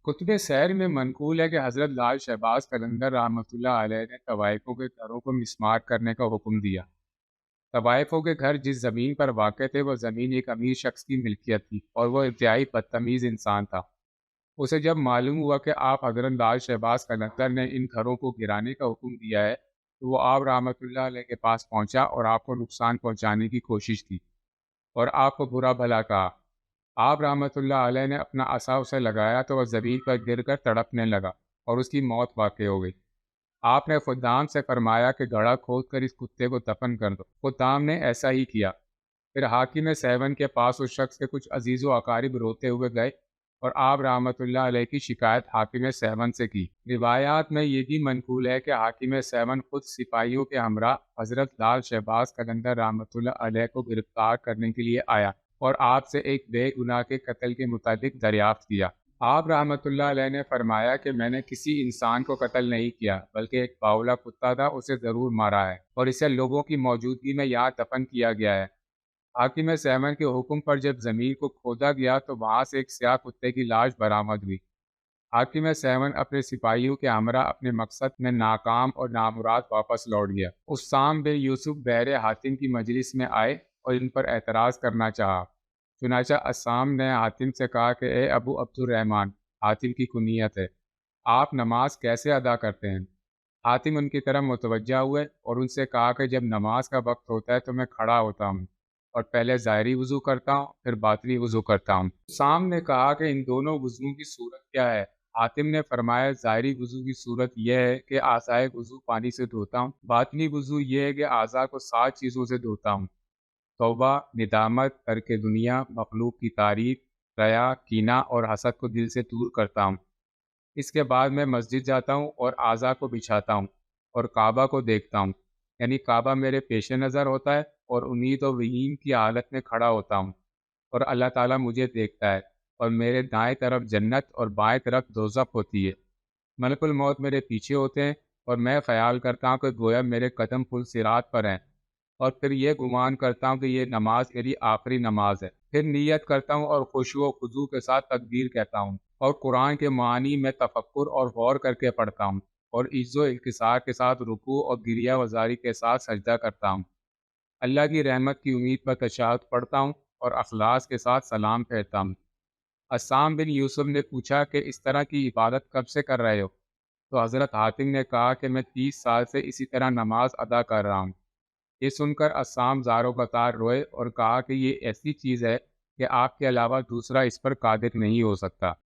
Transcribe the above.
کتب سیر میں منقول ہے کہ حضرت لال شہباز قلندر رحمۃ اللہ علیہ نے طوائفوں کے گھروں کو مسمار کرنے کا حکم دیا۔ طوائفوں کے گھر جس زمین پر واقع تھے وہ زمین ایک امیر شخص کی ملکیت تھی اور وہ انتہائی بدتمیز انسان تھا۔ اسے جب معلوم ہوا کہ آپ حضرت لال شہباز قلندر نے ان گھروں کو گرانے کا حکم دیا ہے تو وہ آپ رحمۃ اللہ علیہ کے پاس پہنچا اور آپ کو نقصان پہنچانے کی کوشش کی اور آپ کو برا بھلا کہا۔ آپ رحمۃ اللہ علیہ نے اپنا عصا اسے لگایا تو وہ زمین پر گر کر تڑپنے لگا اور اس کی موت واقع ہو گئی۔ آپ نے خدام سے فرمایا کہ گڑھا کھود کر اس کتے کو دفن کر دو۔ خدام نے ایسا ہی کیا۔ پھر حاکم سیون کے پاس اس شخص کے کچھ عزیز و اقارب روتے ہوئے گئے اور آپ رحمۃ اللہ علیہ کی شکایت حاکم سیون سے کی۔ روایات میں یہ بھی منقول ہے کہ حاکم سیون خود سپاہیوں کے ہمراہ حضرت لال شہباز قلندر رحمۃ اللہ علیہ کو گرفتار کرنے کے لیے آیا اور آپ سے ایک بے گناہ کے قتل کے متعلق دریافت کیا۔ آپ رحمۃ اللہ علیہ نے فرمایا کہ میں نے کسی انسان کو قتل نہیں کیا بلکہ ایک باولا کتا تھا، اسے ضرور مارا ہے اور اسے لوگوں کی موجودگی میں یہاں دفن کیا گیا ہے۔ حاکم سیمن کے حکم پر جب زمین کو کھودا گیا تو وہاں سے ایک سیاہ کتے کی لاش برآمد ہوئی۔ حاکم سیمن اپنے سپاہیوں کے ہمراہ اپنے مقصد میں ناکام اور نامراد واپس لوٹ گیا۔ اسام بن یوسف بحر حاتم کی مجلس میں آئے اور ان پر اعتراض کرنا چاہا۔ چنانچہ اسام نے حاتم سے کہا کہ اے ابو عبد الرحمن، حاتم کی کنیت ہے، آپ نماز کیسے ادا کرتے ہیں؟ حاتم ان کی طرف متوجہ ہوئے اور ان سے کہا کہ جب نماز کا وقت ہوتا ہے تو میں کھڑا ہوتا ہوں اور پہلے ظاہری وضو کرتا ہوں پھر باطنی وضو کرتا ہوں۔ اسام نے کہا کہ ان دونوں وضوؤں کی صورت کیا ہے؟ حاتم نے فرمایا ظاہری وضو کی صورت یہ ہے کہ اعضائے وضو پانی سے دھوتا ہوں، باطنی وضو یہ ہے کہ اعضاء کو 7 چیزوں سے دھوتا ہوں: توبہ، ندامت، ترک دنیا، مخلوق کی تعریف، ریا، کینہ اور حسد کو دل سے دور کرتا ہوں۔ اس کے بعد میں مسجد جاتا ہوں اور اعضاء کو بچھاتا ہوں اور کعبہ کو دیکھتا ہوں، یعنی کعبہ میرے پیش نظر ہوتا ہے اور امید و یقین کی حالت میں کھڑا ہوتا ہوں اور اللہ تعالیٰ مجھے دیکھتا ہے اور میرے دائیں طرف جنت اور بائیں طرف دوزخ ہوتی ہے۔ ملک الموت میرے پیچھے ہوتے ہیں اور میں خیال کرتا ہوں کہ گویا میرے قدم پل صراط پر ہیں، اور پھر یہ گمان کرتا ہوں کہ یہ نماز میری آخری نماز ہے۔ پھر نیت کرتا ہوں اور خشوع و خضوع کے ساتھ تکبیر کہتا ہوں اور قرآن کے معانی میں تفکر اور غور کر کے پڑھتا ہوں اور عجز و انکسار کے ساتھ رکوع اور گریہ وزاری کے ساتھ سجدہ کرتا ہوں۔ اللہ کی رحمت کی امید پر تشہد پڑھتا ہوں اور اخلاص کے ساتھ سلام پھیرتا ہوں۔ اسام بن یوسف نے پوچھا کہ اس طرح کی عبادت کب سے کر رہے ہو؟ تو حضرت حاتم نے کہا کہ میں 30 سال سے اسی طرح نماز ادا کر رہا ہوں۔ یہ سن کر اسام زار و قطار روئے اور کہا کہ یہ ایسی چیز ہے کہ آپ کے علاوہ دوسرا اس پر قادر نہیں ہو سکتا۔